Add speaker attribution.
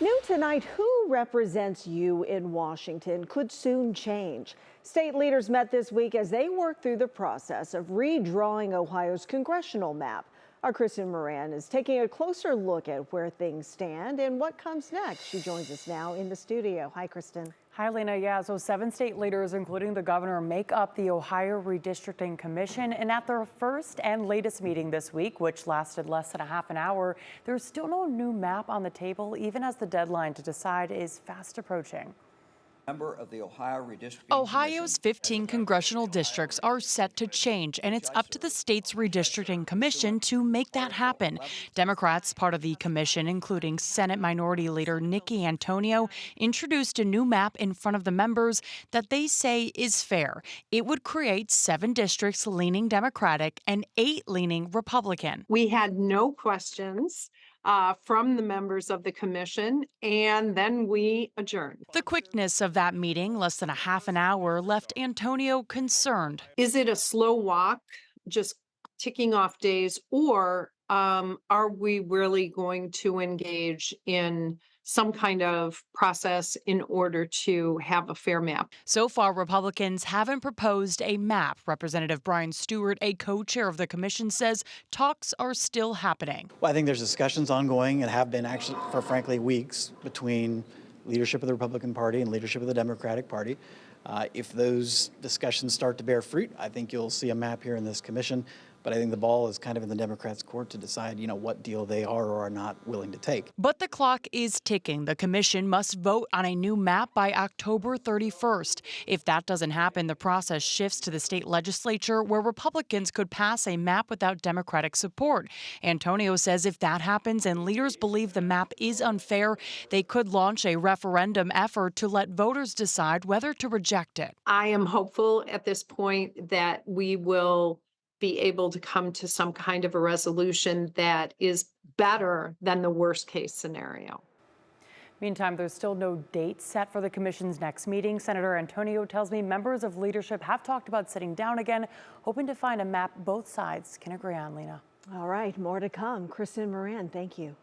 Speaker 1: New tonight, who represents you in Washington could soon change. State leaders met this week as they worked through the process of redrawing Ohio's congressional map. Our Kristen Moran is taking a closer look at where things stand and what comes next. She joins us now in the studio. Hi, Kristen.
Speaker 2: Hi, Lena. Yeah, so 7 state leaders, including the governor, make up the Ohio Redistricting Commission. And at their first and latest meeting this week, which lasted less than a half an hour, there's still no new map on the table, even as the deadline to decide is fast approaching.
Speaker 3: Member of the Ohio Redistricting
Speaker 4: Ohio's 15 congressional districts are set to change, and it's up to the state's redistricting commission to make that happen. Democrats, part of the commission, including Senate Minority Leader Nickie introduced a new map in front of the members that they say is fair. It would create 7 districts leaning Democratic and 8 leaning Republican.
Speaker 5: We had no questions from the members of the commission, and then we adjourned.
Speaker 4: The quickness of that meeting, less than a half an hour, left Antonio concerned.
Speaker 5: Is it a slow walk, just ticking off days, or are we really going to engage in some kind of process in order to have a fair map?
Speaker 4: So far, Republicans haven't proposed a map. Representative Brian Stewart, a co-chair of the commission, says talks are still happening.
Speaker 6: Well, I think there's discussions ongoing and have been actually for frankly weeks between leadership of the Republican Party and leadership of the Democratic Party. If those discussions start to bear fruit, I think you'll see a map here in this commission. But I think the ball is kind of in the Democrats' court to decide, what deal they are or are not willing to take.
Speaker 4: But the clock is ticking. The commission must vote on a new map by October 31st. If that doesn't happen, the process shifts to the state legislature, where Republicans could pass a map without Democratic support. Antonio says if that happens and leaders believe the map is unfair, they could launch a referendum effort to let voters decide whether to reject it.
Speaker 5: I am hopeful at this point that we will be able to come to some kind of a resolution that is better than the worst case scenario.
Speaker 2: Meantime, there's still no date set for the commission's next meeting. Senator Antonio tells me members of leadership have talked about sitting down again, hoping to find a map both sides can agree on, Lena.
Speaker 1: All right, more to come. Kristen Moran, thank you.